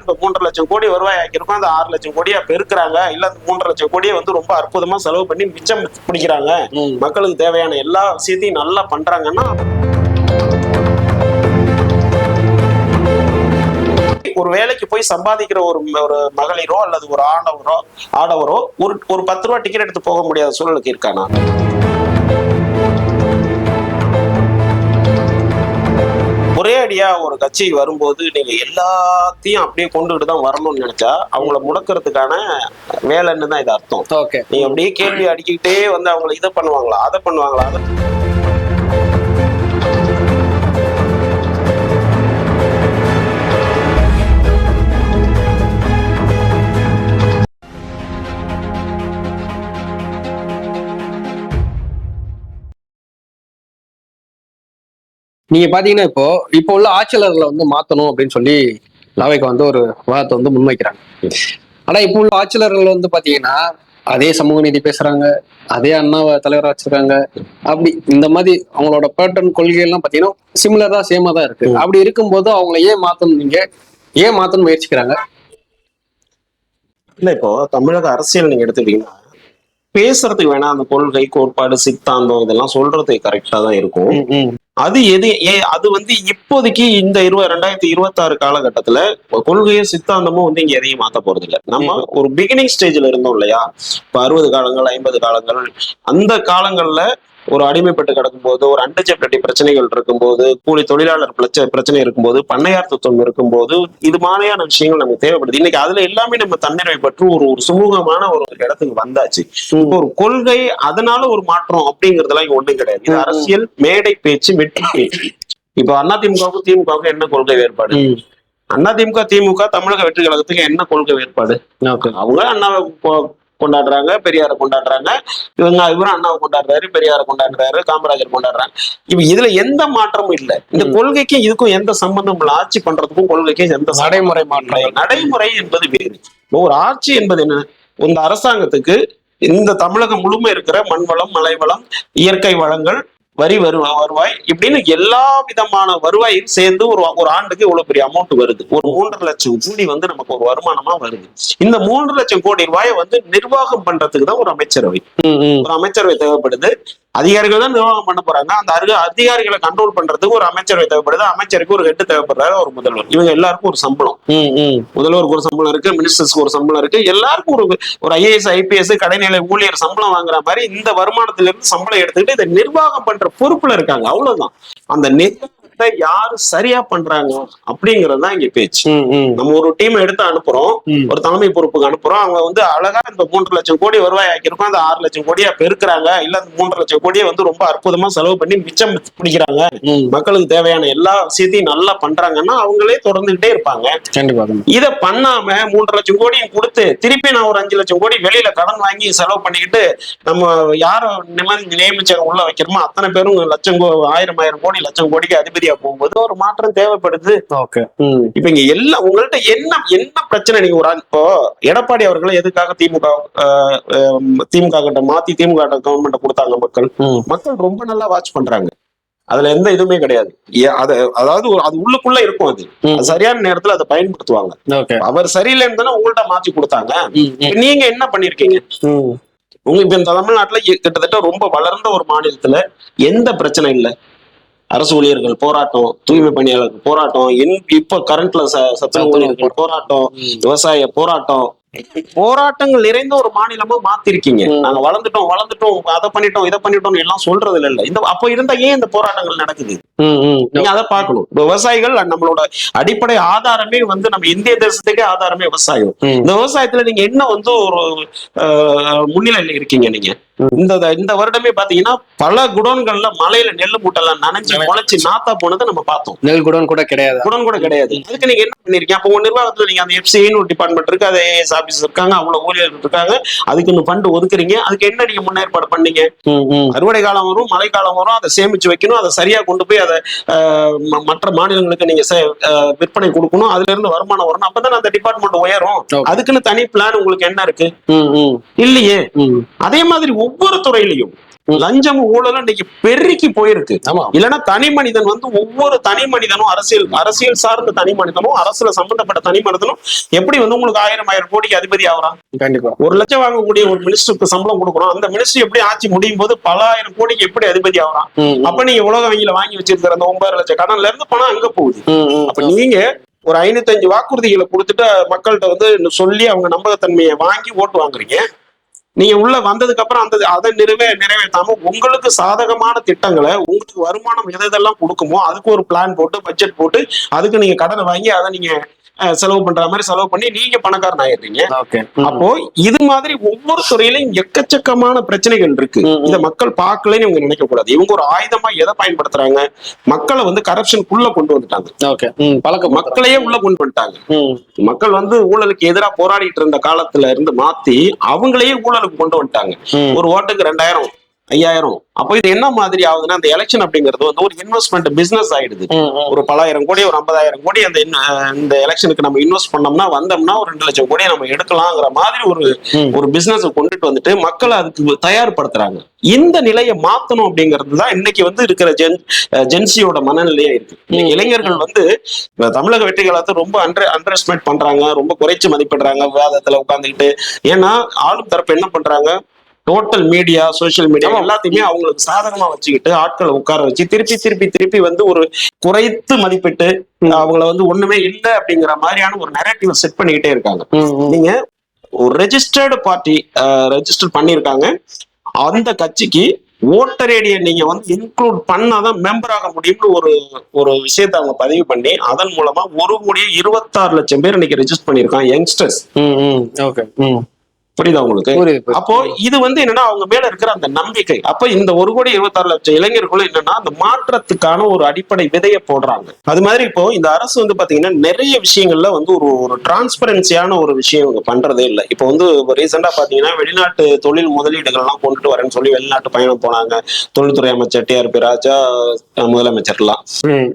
இந்த 3,00,000 கோடி வருவாய் ஆக்கியிருக்கோம், அந்த 6,00,000 கோடியா பெருக்குறாங்க, இல்ல அந்த 3,00,000 கோடியை வந்து ரொம்ப அற்புதமா செலவு பண்ணி மிச்சம் பிடிக்கிறாங்க, மக்களுக்கு தேவையான எல்லா விஷயத்தையும் நல்லா பண்றாங்கன்னா, ஒரு வேலைக்கு போய் சம்பாதிக்கிற ஒரு மகளிரோ அல்லது ஒரு ஆடவரோ ஒரு 10 ரூபா டிக்கெட் எடுத்து போக முடியாத சூழலுக்கு இருக்கானா? ஒரே அடியா ஒரு கட்சி வரும்போது நீங்க எல்லாத்தையும் அப்படியே கொண்டுகிட்டு தான் வரணும்னு நினைச்சா அவங்கள முடக்கிறதுக்கான வேலைன்னு தான் இது அர்த்தம். நீங்க அப்படியே கேள்வி அடிக்கிட்டே வந்து அவங்களை இதை பண்ணுவாங்களா, அதை பண்ணுவாங்களா, அதை நீங்க பாத்தீங்கன்னா இப்போ உள்ள ஆட்சியாளர்களை வந்து மாத்தணும் அப்படின்னு சொல்லி லாவைக்கு வந்து ஒரு வாதத்தை வந்து முன்வைக்கிறாங்க. ஆனா இப்போ உள்ள ஆட்சியாளர்கள் வந்து பாத்தீங்கன்னா அதே சமூக நீதி பேசுறாங்க, அதே அண்ணாவை தலைவராக வச்சிருக்காங்க. அப்படி இந்த மாதிரி அவங்களோட பேட்டர்ன் கொள்கைகள்லாம் பாத்தீங்கன்னா சிமிலரா சேமா தான் இருக்கு. அப்படி இருக்கும்போது அவங்கள ஏன் மாத்தணும் முயற்சிக்கிறாங்க? இல்ல, இப்போ தமிழக அரசியல் நீங்க எடுத்துக்கிட்டீங்கன்னா பேசுறதுக்கு வேணா அந்த கொள்கை, கோட்பாடு, சித்தாந்தம் இதெல்லாம் சொல்றது கரெக்டா தான் இருக்கும். அது அது வந்து இப்போதைக்கு இந்த 2026 காலகட்டத்துல கொள்கையும் சித்தாந்தமும் வந்து இங்க எதையும் மாத்த போறது இல்லை. நம்ம ஒரு பிகினிங் ஸ்டேஜ்ல இருந்தோம் இல்லையா? இப்ப 60 காலங்கள், 50 காலங்கள், அந்த காலங்கள்ல ஒரு அடிமைப்பட்டு கிடக்கும் போது, ஒரு அன்டச்சபிலிட்டி பிரச்சனைகள் இருக்கும்போது, கூலி தொழிலாளர் பிரச்சனை இருக்கும்போது, பண்ணையார் தத்துவம் இருக்கும்போது, இது மாதிரியான விஷயங்கள் நமக்கு தேவைப்படுது. இன்னைக்கு அதுல எல்லாமே நம்ம தன்னிறைவை பற்றி ஒரு சுமூகமான ஒரு இடத்துக்கு வந்தாச்சு. இப்போ ஒரு கொள்கை அதனால ஒரு மாற்றம் அப்படிங்கறதெல்லாம் இங்க ஒண்ணும் கிடையாது. இது அரசியல் மேடை பேச்சு, வெற்றி பேச்சு. இப்போ அதிமுகவுக்கும் திமுகவுக்கும் என்ன கொள்கை வேறுபாடு? அதிமுக திமுக தமிழக வெற்றி கழகத்துக்கு என்ன கொள்கை வேறுபாடு? அவங்க அண்ணாவை கொண்டாடுறாங்க, பெரியாரை கொண்டாடுறாங்க, இவரும் அண்ணாவை கொண்டாடுறாரு, பெரியாரை கொண்டாடுறாரு, காமராஜர் கொண்டாடுறாங்க. இப்ப இதுல எந்த மாற்றமும் இல்லை. இந்த கொள்கைக்கும் இதுக்கும் எந்த சம்பந்தம் இல்லை. ஆட்சி பண்றதுக்கும் கொள்கைக்கும் எந்த நடைமுறை மாற்றம். நடைமுறை என்பது வேறு. ஒரு ஆட்சி என்பது என்ன? இந்த அரசாங்கத்துக்கு இந்த தமிழகம் முழுமை இருக்கிற மண்வளம், மலைவளம், இயற்கை வளங்கள், வரி வருவாய் இப்படின்னு எல்லா விதமான வருவாயும் சேர்ந்து ஒரு ஆண்டுக்கு இவ்வளவு பெரிய அமௌண்ட் வருது. ஒரு 3,00,000 கோடி வந்து நமக்கு ஒரு வருமானமா வருது. இந்த 3,00,000 கோடி ரூபாயை வந்து நிர்வாகம் பண்றதுக்கு தான் ஒரு அமைச்சரவை தேவைப்படுது. அதிகாரிகள் தான் நிர்வாகம் பண்ண போறாங்க. அந்த அதிகாரிகளை கண்ட்ரோல் பண்றதுக்கு ஒரு அமைச்சரவை தேவைப்படுது. அமைச்சருக்கு ஒரு ஹெட் தேவைப்படுறாரு, ஒரு முதல்வர். இவங்க எல்லாருக்கும் ஒரு சம்பளம். முதல்வருக்கு ஒரு சம்பளம் இருக்கு, மினிஸ்டர்ஸ்க்கு ஒரு சம்பளம் இருக்கு. எல்லாருக்கும் ஒரு IAS, IPS, கடைநிலை ஊழியர் சம்பளம் வாங்குற மாதிரி இந்த வருமானத்துல இருந்து சம்பளம் எடுத்துக்கிட்டு இதை நிர்வாகம் பண்ற பொறுப்புல இருக்காங்க. அவ்வளவுதான். அந்த நிர்வாகத்தை யாரு சரியா பண்றாங்க அப்படிங்கறதுதான் இங்க பேச்சு. நம்ம ஒரு டீம் எடுத்து அனுப்புறோம், ஒரு தலைமை பொறுப்புக்கு அனுப்புறோம். அவங்க வந்து அழகா இந்த 3,00,000 கோடி வருவாய் ஆக்கியிருக்கோம், அந்த 6,00,000 கோடியா பெருக்குறாங்க, இல்ல அந்த 3,00,000 கோடியை வந்து ரொம்ப அற்புதமா செலவு பண்ணி மிச்சம் பிடிக்கிறாங்க, மக்களுக்கு தேவையான எல்லா விஷயத்தையும் நல்லா பண்றாங்கன்னா அவங்களே தொடர்ந்துகிட்டே இருப்பாங்க. இதை பண்ணாம 3,00,000 கோடியும் கொடுத்து திருப்பி நான் ஒரு 5,00,000 கோடி வெளியில கடன் வாங்கி செலவு பண்ணிக்கிட்டு நம்ம யாரும் நியமிச்ச உள்ள வைக்கிறோமோ அத்தனை பேரும் ஆயிரம் கோடி லட்சம் கோடிக்கு அதிபதியா போகும்போது ஒரு மாற்றம் தேவைப்படுது. இப்ப இங்க எல்லாம் உங்கள்ட்ட என்ன பிரச்சனை? நீங்க இப்போ எடப்பாடி அவர்களை எதுக்காக திமுக கிட்ட மாத்தி திமுக கவர்மெண்ட் கொடுத்தாங்க? மக்கள் ரொம்ப நல்லா வாட்ச் பண்றாங்க. அதுல எந்த இதுவுமே கிடையாது. அதாவது அது உள்ளுக்குள்ள இருக்கும். அது சரியான நேரத்துல அதை பயன்படுத்துவாங்க. அவர் சரியில்லைன்னு தானே உங்கள்ட்ட மாத்தி கொடுத்தாங்க. நீங்க என்ன பண்ணிருக்கீங்க? இப்ப இந்த தமிழ்நாட்டுல கிட்டத்தட்ட ரொம்ப வளர்ந்த ஒரு மாநிலத்துல எந்த பிரச்சனை இல்லை. அரசு ஊழியர்கள் போராட்டம், தூய்மை பணியாளர்கள் போராட்டம், இப்ப கரண்ட்ல சத்துணவு ஊழியர்கள் போராட்டம், விவசாய போராட்டங்கள் நிறைந்த ஒரு மாநிலமா மாத்திருக்கீங்க. நாங்க வளர்ந்துட்டோம், அதை பண்ணிட்டோம், இதை பண்ணிட்டோம் எல்லாம் சொல்றது இல்ல. அப்ப இருந்தா ஏன் இந்த போராட்டங்கள் நடக்குது? நீங்க அதை பார்க்கணும். விவசாயிகள் நம்மளோட அடிப்படை ஆதாரமே வந்து நம்ம இந்திய தேசத்துக்கே ஆதாரமே விவசாயம். இந்த விவசாயத்துல நீங்க என்ன வந்து ஒரு முன்னிலையில இருக்கீங்க? நீங்க இந்த வருடமே பாத்தீங்கன்னா பல குடோன்கள்ல மலையில நெல்லு மூட்டெல்லாம் நனைஞ்சு முளைச்சு நாத்தா போனதை நம்ம பார்த்தோம். நெல் குடோன் கூட கிடையாது. அதுக்கு நீங்க என்ன பண்ணிருக்கீங்க? அப்ப உங்க நிர்வாகத்துல நீங்க அந்த FCIன்னு ஒரு டிபார்ட்மெண்ட் இருக்கு, அது AS ஆபீஸ் இருக்காங்க, அவ்வளவு ஊழியர்கள் இருக்காங்க, அதுக்கு இன்னும் ஃபண்ட் ஒதுக்குறீங்க. அதுக்கு என்ன நீங்க முன்னேற்பாடு பண்ணீங்க? அறுவடை காலம் வரும், மழை காலம் வரும், அதை சேமிச்சு வைக்கணும், அதை சரியா கொண்டு போய் அதை மற்ற மாநிலங்களுக்கு நீங்க விற்பனை கொடுக்கணும், அதுல இருந்து வருமானம் வரணும். அப்பதான் அந்த டிபார்ட்மெண்ட் உயரும். அதுக்குன்னு தனி பிளான் உங்களுக்கு என்ன இருக்கு? இல்லையே. அதே மாதிரி ஒவ்வொரு துறையிலையும் லஞ்சமும் ஊழலும் இன்னைக்கு பெருக்கி போயிருக்கு. ஆமா. இல்லைன்னா தனி மனிதன் வந்து ஒவ்வொரு தனி மனிதனும் அரசியல் சார்ந்த தனி மனிதனும் அரசுல சம்பந்தப்பட்ட தனி மனிதனும் எப்படி வந்து உங்களுக்கு 1000 கோடிக்கு அதிபதி ஆகுறான்? கண்டிப்பா. 1 லட்சம் வாங்கக்கூடிய ஒரு மினிஸ்டருக்கு சம்பளம் கொடுக்குறோம். அந்த மினிஸ்டர் எப்படி ஆட்சி முடியும் போது பல 1000 கோடிக்கு எப்படி அதிபதி ஆகுறான்? அப்ப நீங்க உலக வங்கியில வாங்கி வச்சிருக்கிற அந்த 9 லட்சம் கடன்ல இருந்து பணம் அங்க போகுது. அப்ப நீங்க ஒரு 505 வாக்குறுதிகளை கொடுத்துட்டு மக்கள்கிட்ட வந்து சொல்லி அவங்க நம்பகத்தன்மையை வாங்கி ஓட்டு வாங்குறீங்க. நீங்க உள்ள வந்ததுக்கு அப்புறம் அதை நிறைவேற்றாம உங்களுக்கு சாதகமான திட்டங்களை, உங்களுக்கு வருமானம் எதெல்லாம் கொடுக்குமோ அதுக்கு ஒரு பிளான் போட்டு பட்ஜெட் போட்டு அதுக்கு நீங்க கடனை வாங்கி அதை நீங்க செலவு பண்ற மாதிரி செலவு பண்ணி நீங்க பணக்காரன் ஆயிடுறீங்க. அப்போ இது மாதிரி ஒவ்வொரு துறையிலும் எக்கச்சக்கமான பிரச்சனைகள் இருக்கு. இத மக்கள் பார்க்கலன்னு இவங்க நினைக்க கூடாது. இவங்க ஒரு ஆயுதமா எதை பயன்படுத்துறாங்க? மக்களை வந்து கரப்ஷனுக்குள்ள கொண்டு வந்துட்டாங்க. மக்களையே உள்ள கொண்டு வந்துட்டாங்க. மக்கள் வந்து ஊழலுக்கு எதிராக போராடிட்டு இருந்த காலத்துல இருந்து மாத்தி அவங்களையே ஊழலுக்கு கொண்டு வந்துட்டாங்க. ஒரு ஓட்டுக்கு 2000 5000. அப்போ இது என்ன மாதிரி ஆகுதுன்னா, அந்த எலெக்ஷன் அப்படிங்கிறது வந்து ஒரு இன்வெஸ்ட்மெண்ட் பிசினஸ் ஆயிடுது. ஒரு 10,000 கோடி ஒரு 50,000 கோடி இந்த எலெக்ஷனுக்கு நம்ம இன்வெஸ்ட் பண்ணோம்னா வந்தோம்னா ஒரு 2 லட்சம் கோடியை நம்ம எடுக்கலாங்கிற மாதிரி ஒரு பிசினஸ் கொண்டுட்டு வந்துட்டு மக்களை அதுக்கு தயார்படுத்துறாங்க. இந்த நிலையை மாத்தணும் அப்படிங்கிறது தான் இன்னைக்கு வந்து இருக்கிற ஜென்சியோட மனநிலையா இருக்கு. இளைஞர்கள் வந்து தமிழக வெற்றி கழகத்தை ரொம்ப அண்டர் எஸ்டிமேட் பண்றாங்க, ரொம்ப குறைச்சு மதிப்பிடுறாங்க விவாதத்துல உட்கார்ந்துக்கிட்டு. ஏன்னா ஆளும் தரப்பு என்ன பண்றாங்க, டோட்டல் மீடியா, சோசியல் மீடியா எல்லாத்தையுமே அவங்களுக்கு சாதகமா வச்சுக்கிட்டு ஆட்களை உட்கார வச்சு திருப்பி வந்து ஒரு குறைத்து மதிப்பிட்டு அவங்கள வந்து ஒண்ணுமே இல்லை அப்படிங்கிற மாதிரியான ஒரு நரேட்டிவ் செட் பண்ணிக்கிட்டே இருக்காங்க. நீங்க ஒரு ரெஜிஸ்டர்டு பார்ட்டி ரெஜிஸ்டர் பண்ணிருக்காங்க. அந்த கட்சிக்கு ஓட்டர் ஐடியை நீங்க வந்து இன்க்ளூட் பண்ணாதான் மெம்பர் ஆக முடியும்னு ஒரு விஷயத்தை அவங்க பதிவு பண்ணி அதன் மூலமா 1,26,00,000 பேர் இன்னைக்கு ரெஜிஸ்டர் பண்ணிருக்காங்க யங்ஸ்டர்ஸ். புரியுதா உங்களுக்கு? அப்போ இது வந்து என்னன்னா அவங்க மேல இருக்கிற அந்த நம்பிக்கை. அப்ப இந்த 1,26,00,000 இளைஞர்களும் என்னன்னா அந்த மாற்றத்துக்கான ஒரு அடிப்படை விதையை போடுறாங்க. அது மாதிரி இப்போ இந்த அரசு வந்து பாத்தீங்கன்னா நிறைய விஷயங்கள்ல வந்து ஒரு டிரான்ஸ்பரன்சியான ஒரு விஷயம் இவங்க பண்றதே இல்லை. இப்போ வந்து ரீசெண்டா பாத்தீங்கன்னா வெளிநாட்டு தொழில் முதலீடுகள் எல்லாம் கொண்டுட்டு வரேன்னு சொல்லி வெளிநாட்டு பயணம் போனாங்க. தொழில்துறை அமைச்சர் TRP ராஜா, முதலமைச்சர்லாம்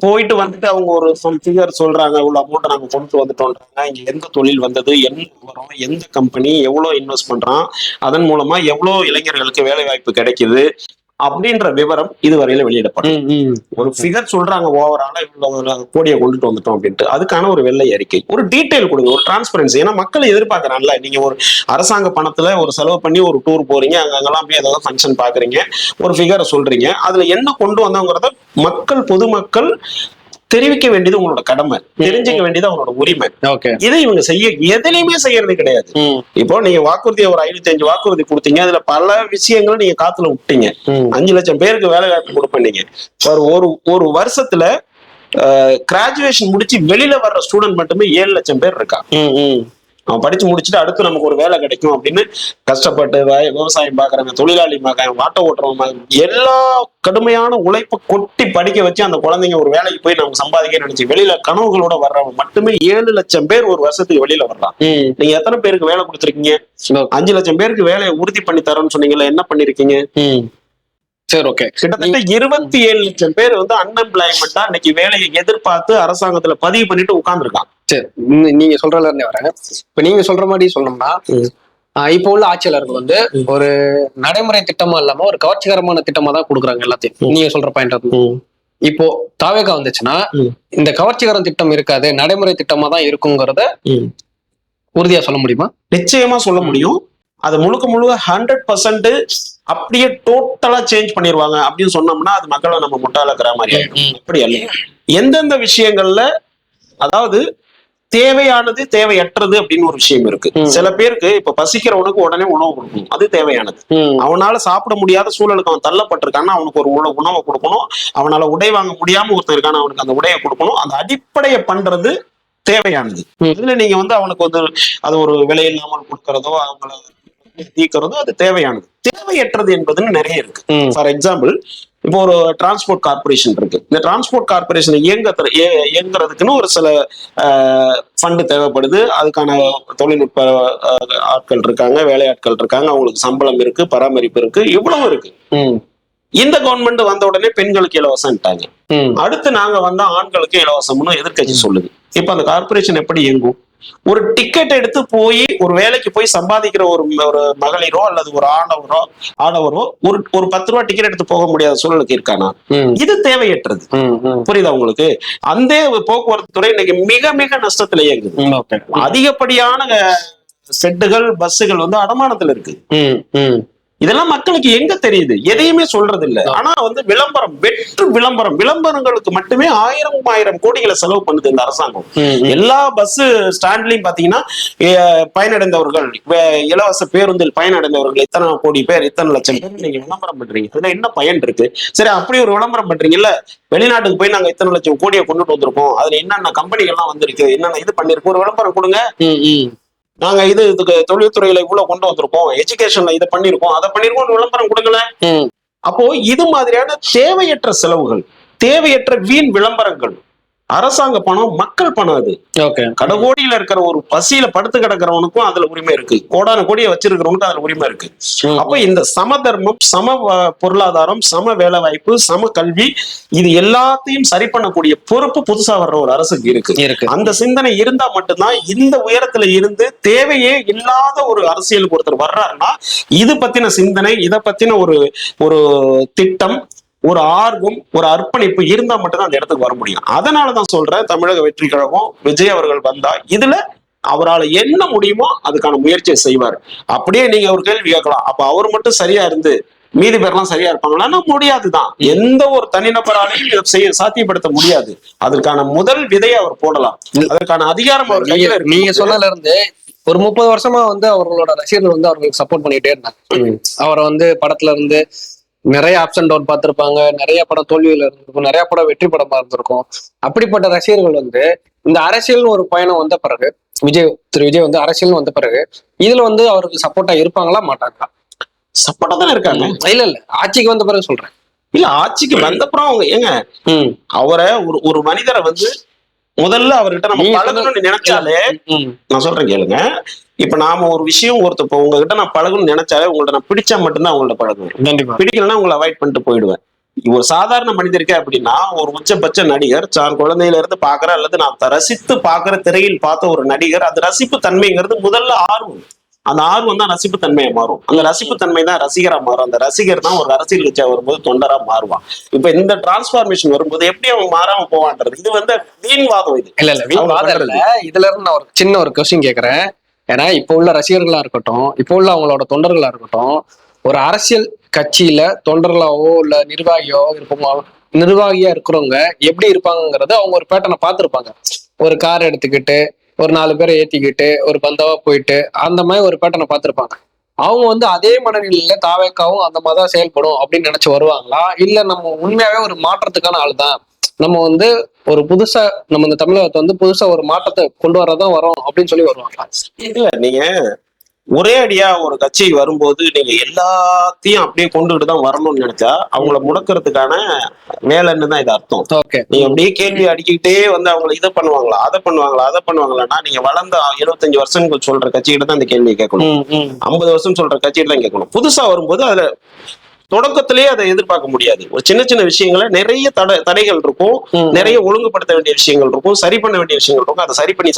போயிட்டு வந்துட்டு அவங்க ஒரு ஃபிகர் சொல்றாங்க, இவ்வளவு அமௌண்ட் நாங்க கொண்டு வந்துட்டோம்ன்றாங்க. இங்க எந்த தொழில் வந்தது, என்ன வரும், எந்த கம்பெனி எவ்வளவு இன்வெஸ்ட் பண்றான், அதன் மூலமா எவ்வளவு இளைஞர்களுக்கு வேலை வாய்ப்பு கிடைக்குது அப்படின்ற விவரம் இதுவரையில வெளியிடப்படும். ஒரு ஃபிகர் சொல்றாங்க, ஓவராலா இவ்வளவு கோடியை கொண்டுட்டு வந்துட்டோம் அப்படின்ட்டு. அதுக்கான ஒரு வெள்ளை அறிக்கை, ஒரு டீடைல் கொடுங்க, ஒரு டிரான்ஸ்பரன்சி. ஏன்னா மக்கள் எதிர்பார்க்கறாங்கல்ல. நீங்க ஒரு அரசாங்க பணத்துல ஒரு செலவு பண்ணி ஒரு டூர் போறீங்க, அங்கெல்லாம் போய் ஏதாவது ஃபங்க்ஷன் பாக்குறீங்க, ஒரு ஃபிகரை சொல்றீங்க, அதுல என்ன கொண்டு வந்தோங்கிறத பொதுமக்கள் தெரிவிக்க வேண்டியது உங்களோட கடமை, தெரிஞ்சுக்க வேண்டியது அவங்களோட உரிமை. இதை இவங்க எதுலையுமே செய்யறது கிடையாது. இப்போ நீங்க வாக்குறுதியை ஒரு 505 வாக்குறுதி கொடுத்தீங்க, அதுல பல விஷயங்களும் நீங்க காத்துல விட்டீங்க. 5 லட்சம் பேருக்கு வேலை வாய்ப்பு கொடுப்பீங்க. ஒரு வருஷத்துல கிராஜுவேஷன் முடிச்சு வெளியில வர்ற ஸ்டூடெண்ட் மட்டுமே 7 லட்சம் பேர் இருக்கா. அவன் படிச்சு முடிச்சுட்டு அடுத்து நமக்கு ஒரு வேலை கிடைக்கும் அப்படின்னு கஷ்டப்பட்டு விவசாயம் பாக்குறவங்க, தொழிலாளி வாட்டை ஓட்டுறவங்க, எல்லா கடுமையான உழைப்பை கொட்டி படிக்க வச்சு அந்த குழந்தைங்க ஒரு வேலைக்கு போய் நமக்கு சம்பாதிக்க நினைச்சு வெளியில கனவுகளோட வர்றவங்க மட்டுமே 7 லட்சம் பேர் ஒரு வருஷத்துக்கு வெளியில வர்றான். நீங்க எத்தனை பேருக்கு வேலை கொடுத்துருக்கீங்க? 5 லட்சம் பேருக்கு வேலையை உறுதி பண்ணி தரோம்னு சொன்னீங்கல்ல, என்ன பண்ணிருக்கீங்க? சரி, ஓகே. கிட்டத்தட்ட 27 லட்சம் பேர் வந்து அன்எம்ப்ளாய்மெண்டா இன்னைக்கு வேலையை எதிர்பார்த்து அரசாங்கத்துல பதிவு பண்ணிட்டு உட்கார்ந்துருக்கான். சரி, நீங்க சொல்றதுல இருந்தே வரேன். இப்ப நீங்க சொல்ற மாதிரி சொல்லணும்னா, இப்போ உள்ள ஆட்சியாளர்கள் வந்து ஒரு நடைமுறை திட்டமா இல்லாம ஒரு கவர்ச்சிகரமான திட்டமா தான் கொடுக்குறாங்க எல்லாத்தையும். நீங்க சொல்ற பாயிண்ட் இப்போ தாவேகா வந்துச்சுன்னா இந்த கவர்ச்சிகரம் திட்டம் இருக்காது, நடைமுறை திட்டமா தான் இருக்குங்கிறத உறுதியா சொல்ல முடியுமா? நிச்சயமா சொல்ல முடியும். அது முழுக்க 100% அப்படியே டோட்டலா சேஞ்ச் பண்ணிடுவாங்க அப்படின்னு சொன்னோம்னா அது மக்களை நம்ம முட்டாளக்கிற மாதிரி ஆயிடும். அப்படி அல்ல. எந்தெந்த விஷயங்கள்ல, அதாவது தேவையானது தேவையற்றது அப்படின்னு ஒரு விஷயம் இருக்கு. சில பேருக்கு இப்ப பசிக்கிறவனுக்கு உடனே உணவு கொடுக்கணும், அது தேவையானது. அவனால சாப்பிட முடியாத சூழலுக்கு அவன் தள்ளப்பட்டிருக்கான்னா அவனுக்கு ஒரு உணவை கொடுக்கணும். அவனால உடை வாங்க முடியாம ஒருத்தர் இருக்கான அவனுக்கு அந்த உடையை கொடுக்கணும். அந்த அடிப்படையை பண்றது தேவையானது. இதுல நீங்க வந்து அவனுக்கு வந்து அது ஒரு விலை இல்லாமல் கொடுக்கறதோ அவங்கள தீக்கிறதோ அது தேவையானது. தேவையற்றது என்பதுன்னு நிறைய இருக்கு. ஃபார் எக்ஸாம்பிள், இப்போ ஒரு டிரான்ஸ்போர்ட் கார்பரேஷன் இருக்கு. இந்த டிரான்ஸ்போர்ட் கார்பரேஷன் இயங்குறதுக்குன்னு ஒரு சில ஃபண்டு தேவைப்படுது. அதுக்கான தொழில்நுட்ப ஆட்கள் இருக்காங்க, வேலையாட்கள் இருக்காங்க, அவங்களுக்கு சம்பளம் இருக்கு, பராமரிப்பு இருக்கு, இவ்வளவு இருக்கு. இந்த கவர்மெண்ட் வந்த உடனே பெண்களுக்கு இலவசம்ட்டாங்க. அடுத்து நாங்க வந்தா ஆண்களுக்கு இலவசம்னு எதிர்கட்சி சொல்லுது. இப்ப அந்த கார்பரேஷன் எப்படி இயங்கும்? ஒரு டிக்கெட் எடுத்து போய் ஒரு வேலைக்கு போய் சம்பாதிக்கிற ஒரு ஒரு மகளிரோ அல்லது ஒரு ஆடவரோ ஒரு ஒரு 10 ரூபாய் டிக்கெட் எடுத்து போக முடியாத சூழலுக்கு இருக்கானா? இது தேவையற்றது. புரியுதா உங்களுக்கு? அந்த போக்குவரத்து துறை இன்னைக்கு மிக மிக நஷ்டத்துல இயங்குது. அதிகப்படியான செட்டுகள் பஸ்ஸுகள் வந்து அடமானத்துல இருக்கு. இதெல்லாம் மக்களுக்கு எங்க தெரியுது? எதையுமே சொல்றது இல்ல. ஆனா வந்து விளம்பரம், வெற்று விளம்பரங்களுக்கு மட்டுமே 1000 கோடிகளை செலவு பண்ணுது இந்த அரசாங்கம். எல்லா பஸ் ஸ்டாண்ட்லயும் பாத்தீங்கன்னா பயனடைந்தவர்கள், இலவச பேருந்தில் பயனடைந்தவர்கள் இத்தனை கோடி பேர், இத்தனை லட்சம் பேர் நீங்க விளம்பரம் பண்றீங்க. அதுல என்ன பயன் இருக்கு? சரி, அப்படி ஒரு விளம்பரம் பண்றீங்கல்ல, வெளிநாட்டுக்கு போய் நாங்க இத்தனை லட்சம் கோடியை கொண்டுட்டு வந்திருக்கோம், அதுல என்னென்ன கம்பெனிகள் எல்லாம் வந்திருக்கு, என்னென்ன இது பண்ணிருக்கோம், ஒரு விளம்பரம் கொடுங்க. நாங்க இதுக்கு தொழில்துறையில இவ்வளவு கொண்டு வந்திருக்கோம், எஜுகேஷன்ல இதை பண்ணிருக்கோம், அதை பண்ணிருக்கோம், விளம்பரம் கொடுக்கல. அப்போ இது மாதிரியான தேவையற்ற செலவுகள், தேவையற்ற வீண் விளம்பரங்கள், அரசாங்க பணம், மக்கள் பணம். அது கடகோடியில இருக்கிற ஒரு பசியில படுத்து கிடக்கிறவனுக்கும் அதுல உரிமை இருக்கு, கோடான கோடியை வச்சிருக்கிறவனுக்கும் அதுல உரிமை இருக்கு. அப்ப இந்த சம தர்மம், சம பொருளாதாரம், சம வேலை வாய்ப்பு, சம கல்வி, இது எல்லாத்தையும் சரி பண்ணக்கூடிய பொறுப்பு புதுசா வர்ற ஒரு அரசுக்கு இருக்கு. அந்த சிந்தனை இருந்தா மட்டும்தான் இந்த உயரத்துல இருந்து தேவையே இல்லாத ஒரு அரசியலுக்கு ஒருத்தர் வர்றாருன்னா இது பத்தின சிந்தனை, இதை பத்தின ஒரு திட்டம், ஒரு ஆர்வம், ஒரு அர்ப்பணிப்பு இருந்தா மட்டும்தான் அந்த இடத்துக்கு வர முடியும். அதனாலதான் சொல்றேன், தமிழக வெற்றி கழகம் விஜய் அவர்கள் வந்தா இதுல அவரால் என்ன முடியுமோ அதுக்கான முயற்சியை செய்வார். அப்படியே நீங்க ஒரு கேள்வி கேட்கலாம், அப்ப அவர் மட்டும் சரியா இருந்து மீதி பேர்லாம் சரியா இருப்பாங்களா? முடியாதுதான். எந்த ஒரு தனிநபராலையும் சாத்தியப்படுத்த முடியாது. அதற்கான முதல் விதையை அவர் போடலாம், அதற்கான அதிகாரம் அவர் கையில இருக்கு. நீங்க சொன்னதுல இருந்து ஒரு 30 வருஷமா வந்து அவர்களோட ரசிகர்கள் வந்து அவர்களுக்கு சப்போர்ட் பண்ணிட்டே இருந்தாங்க. அவரை வந்து படத்துல இருந்து நிறைய அப்ஸ் அண்ட் டவுன் பார்த்திருப்பாங்க, நிறைய படம் தோல்வியில இருந்திருக்கும், நிறைய படம் வெற்றி படமா இருந்திருக்கும். அப்படிப்பட்ட ரசிகர்கள் வந்து இந்த அரசியல் ஒரு பயணம் வந்த பிறகு, திரு விஜய் வந்து அரசியல் வந்த பிறகு இதுல வந்து அவருக்கு சப்போர்ட்டா இருப்பாங்களா மாட்டாங்களா? சப்போர்ட்டா தானே இருக்காங்க. இல்ல ஆட்சிக்கு வந்த பிறகு சொல்றேன். இல்ல, ஆட்சிக்கு வந்தப்புறம் அவங்க ஏங்க அவரை ஒரு மனிதரை வந்து முதல்ல அவர்கிட்ட நம்ம பழகணும்னு நினைச்சாலே, நான் சொல்றேன் கேளுங்க, இப்ப நாம ஒரு விஷயம் இப்ப உங்ககிட்ட நான் பழகணும்னு நினைச்சாலே உங்கள்ட்ட நான் பிடிச்சா மட்டும்தான் அவங்கள்ட்ட பழகுவேன். பிடிக்கலன்னா உங்களை அவாய்ட் பண்ணிட்டு போயிடுவேன். ஒரு சாதாரண மனிதருக்கே அப்படின்னா, ஒரு உச்சபட்ச நடிகர் தான் குழந்தையில இருந்து பாக்குற அல்லது நான் ரசித்து பாக்குற திரையில் பார்த்த ஒரு நடிகர், அது ரசிப்பு தன்மைங்கிறது முதல்ல ஆர்வம். அந்த ஆர்வம் தான் ரசிப்பு தன்மையை மாறும். அந்த ரசிப்பு தன்மை தான் ரசிகரா மாறும். அந்த ரசிகர் தான் ஒரு அரசியல் கட்சியா வரும்போது தொண்டரா மாறுவான். இப்ப இந்த டிரான்ஸ்பார்மேஷன் வரும்போது எப்படி அவன் மாறாம போவான்றது இது வந்து வீண்வாதம். இது இல்ல வீண்வாதம் இல்ல. இதுல இருந்து நான் ஒரு சின்ன ஒரு கொஸ்டின் கேட்கறேன். ஏன்னா இப்ப உள்ள ரசிகர்களா இருக்கட்டும், இப்ப உள்ள அவங்களோட தொண்டர்களா இருக்கட்டும், ஒரு அரசியல் கட்சியில தொண்டர்களாவோ இல்ல நிர்வாகியா இருக்கிறவங்க எப்படி இருப்பாங்கிறது அவங்க ஒரு பேட்டர்னை பார்த்திருப்பாங்க. ஒரு கார் எடுத்துக்கிட்டு ஒரு 4 பேரை ஏத்திக்கிட்டு ஒரு பந்தாவா போயிட்டு அந்த மாதிரி ஒரு பேட்டர்னை பார்த்திருப்பாங்க. அவங்க வந்து அதே மனநிலையில தாவேக்காவும் அந்த மாதிரிதான் செயல்படும் அப்படின்னு நினைச்சு வருவாங்களா? இல்ல நம்ம உண்மையாவே ஒரு மாற்றத்துக்கான ஆள் தான், நம்ம வந்து ஒரு புதுசா நம்ம இந்த தமிழகத்தை வந்து புதுசா ஒரு மாற்றத்தை கொண்டு வரதான் வரோம் அப்படின்னு சொல்லி வருவாங்களா? இல்ல, நீங்க ஒரே அடியா ஒரு கட்சி வரும்போது நீங்க எல்லாத்தையும் அப்படியே கொண்டுகிட்டு தான் வரணும்னு நினைச்சா அவங்கள முடக்கிறதுக்கான வேலைன்னு தான் இது அர்த்தம். நீங்க அப்படியே கேள்வி அடிக்கிட்டே வந்து அவங்களை இதை பண்ணுவாங்களா, அதை பண்ணுவாங்களான்னா நீங்க வளர்ந்த 75 வருஷம் சொல்ற கட்சிகிட்ட தான் இந்த கேள்வியை கேட்கணும். 50 வருஷம் சொல்ற கட்சிகிட்ட தான் கேட்கணும். புதுசா வரும்போது அதுல தொடக்கத்திலேயே அதை எதிர்பார்க்க முடியாது. ஒரு சின்ன சின்ன விஷயங்கள நிறைய தடைகள் இருக்கும், நிறைய ஒழுங்குபடுத்த வேண்டிய விஷயங்கள் இருக்கும், சரி பண்ண வேண்டிய விஷயங்கள் இருக்கும். அதை சரி பண்ணி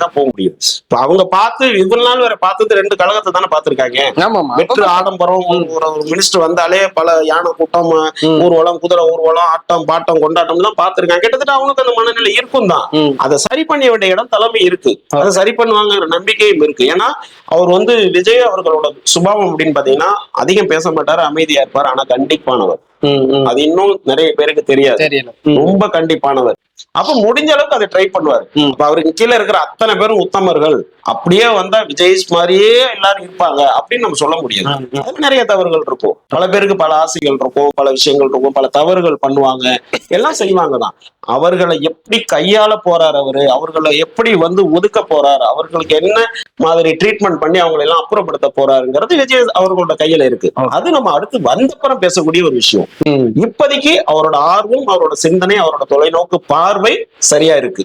தான் போக முடியும். இப்ப அவங்க பார்த்து இவ்வளவு நாள் வேற பார்த்தது 2 கழகத்தை தானே பார்த்திருக்காங்க. வெற்று ஆடம்பரம், ஒரு மினிஸ்டர் வந்தாலே பல யானை கூட்டம், ஊர்வலம், குதிரை ஊர்வலம், ஆட்டம் பாட்டம் கொண்டாட்டம் எல்லாம் பார்த்திருக்காங்க. கிட்டத்தட்ட அவனுக்கு அந்த மனநிலை இருக்கும் தான். அதை சரி பண்ண வேண்டிய இடம் தலைமை இருக்கு, அதை சரி பண்ணுவாங்கிற நம்பிக்கையும் இருக்கு. ஏன்னா அவர் வந்து விஜய் அவர்களோட சுபாவம் அப்படின்னு பாத்தீங்கன்னா அதிகம் பேச மாட்டாரு, அமைதி இருப்பார், ஆனா கண்டிப்பானவர். அது இன்னும் நிறைய பேருக்கு தெரியாது. ரொம்ப கண்டிப்பானவர். அப்ப முடிஞ்ச அளவுக்கு அதை ட்ரை பண்ணுவாரு. அப்ப அவருக்கு கீழே இருக்கிற அத்தனை பேரும் உத்தமர்கள், அப்படியே வந்தா விஜய் மாதிரியே எல்லாரும் இருப்பாங்க அப்படின்னு நம்ம சொல்ல முடியாது. அதுக்கு நிறைய தவறுகள் இருக்கும், பல பேருக்கு பல ஆசைகள் இருக்கும், பல விஷயங்கள் இருக்கும், பல தவறுகள் பண்ணுவாங்க, எல்லாம் செய்வாங்க தான். அவர்களை எப்படி கையாள போறாரு அவர்களை எப்படி வந்து ஒதுக்க போறாரு, அவர்களுக்கு என்ன மாதிரி ட்ரீட்மெண்ட் பண்ணி அவங்களை எல்லாம் அப்புறப்படுத்த போறாருங்கிறது விஜய் அவர்களோட கையில இருக்கு. அது நம்ம அடுத்து வந்தப்புறம் பேசக்கூடிய ஒரு விஷயம். இப்போதைக்கு அவரோட ஆர்வம், அவரோட சிந்தனை, அவரோட தொலைநோக்கு பார்வை சரியா இருக்கு.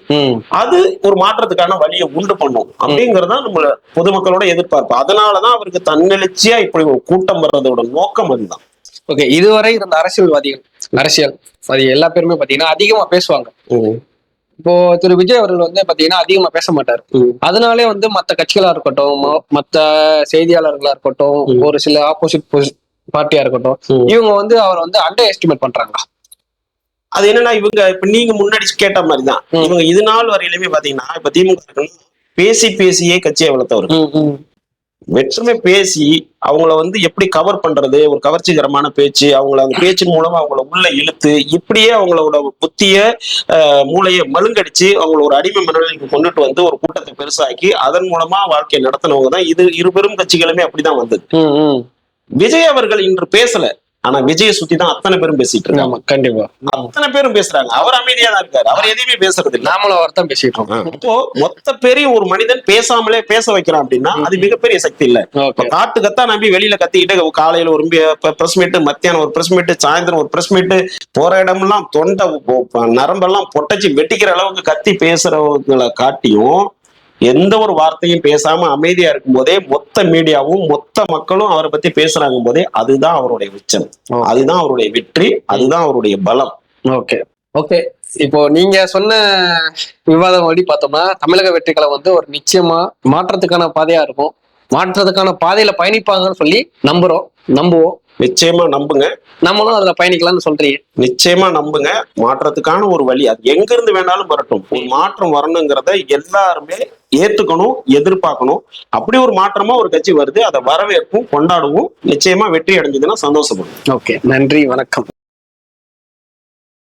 அது ஒரு மாற்றத்துக்கான வழியை உண்டு பண்ணும் அப்படிங்கறத நம்ம பொதுமக்களோட எதிர்பார்ப்பு. அதனாலதான் அவருக்கு தன்னெழுச்சியா இப்படி ஒரு கூட்டம் வர்றதோட நோக்கம் அதுதான். ஓகே, இதுவரை இருந்த அரசியல்வாதிகள் எல்லா பேருமே பாத்தீங்கன்னா அதிகமா பேசுவாங்க. இப்போ திரு விஜய் அவர்கள் வந்து பாத்தீங்கன்னா அதிகமா பேச மாட்டாரு. அதனாலே வந்து மத்த கட்சிகளா இருக்கட்டும், மத்த செய்தியாளர்களா இருக்கட்டும், ஒரு சில ஆப்போசிட் பார்ட்டியா இருக்கட்டும், இவங்க வந்து அவரை வந்து அண்டர் எஸ்டிமேட் பண்றாங்களா? அது என்னன்னா, இவங்க இப்ப நீங்க முன்னாடி கேட்ட மாதிரிதான், இவங்க இது நாள் வரையிலுமே பாத்தீங்கன்னா, இப்ப திமுக பேசி பேசியே கட்சியை வளர்த்தவர்கள். வெற்றுமை பேசி அவங்கள வந்து எப்படி கவர் பண்றது, ஒரு கவர்ச்சிகரமான பேச்சு, அவங்கள அந்த பேச்சின் மூலமா அவங்கள உள்ள இழுத்து இப்படியே அவங்களோட புத்திய மூளையை மழுங்கடிச்சு அவங்கள ஒரு அடிமை மனநிலைக்கு கொண்டுட்டு வந்து ஒரு கூட்டத்தை பெருசாக்கி அதன் மூலமா வாழ்க்கையை நடத்தினவங்க தான் இது. இரு பெரும் கட்சிகளுமே அப்படிதான் வந்தது. விஜய் அவர்கள் இன்று பேசல, ஆனா விஜய சுத்தி தான் அத்தனை பேரும் பேசிட்டு இருக்காங்க. கண்டிப்பா அத்தனை பேரும் பேசுறாங்க. அவர் அமைதியா தான் இருக்காரு, அவர் எதையுமே பேசுறது இல்லை. நாமளும் அவர் தான் பேசிட்டு இருக்கோம். இப்போ மொத்த பெரிய ஒரு மனிதன் பேசாமலே பேச வைக்கிறான் அப்படின்னா அது மிகப்பெரிய சக்தி இல்ல. காட்டு கத்தா நம்பி வெளியில கத்திக்கிட்டு காலையில ஒரு பிரஸ் மீட், மத்தியானம் ஒரு பிரஸ் மீட், சாயந்தரம் ஒரு பிரஸ் மீட், போற இடமெல்லாம் தொண்டை நரம்பெல்லாம் பொட்டச்சி வெட்டிக்கிற அளவுக்கு கத்தி பேசுறவங்களை காட்டியும் எந்த ஒரு வார்த்தையும் பேசாம அமைதியா இருக்கும் போதே மொத்த மீடியாவும் மொத்த மக்களும் அவரை பத்தி பேசுறாங்க போதே அதுதான் அவருடைய உச்சம், அதுதான் அவருடைய வெற்றி, அதுதான் அவருடைய பலம். Okay okay. இப்போ நீங்க சொன்ன விவாதம் வழி பார்த்தோம்னா தமிழக வெற்றிகளை வந்து ஒரு நிச்சயமா மாற்றத்துக்கான பாதையா இருக்கும், மாற்றத்துக்கான பாதையில பயணிப்பாங்கன்னு சொல்லி நம்புவோம். நிச்சயமா நம்புங்க, நம்மளும் அதுல பயணிக்கலாம்னு சொல்றீங்க. நிச்சயமா நம்புங்க. மாற்றத்துக்கான ஒரு வழி அது எங்க இருந்து வேணாலும் வரட்டும். ஒரு மாற்றம் வரணுங்கிறத எல்லாருமே ஏத்துக்கணும், எதிர்பார்க்கணும். அப்படி ஒரு மாற்றமா ஒரு கட்சி வருது, அதை வரவேற்பும் கொண்டாடுவோம். நிச்சயமா வெற்றி அடைஞ்சதுன்னா சந்தோஷப்படும். ஓகே, நன்றி, வணக்கம்.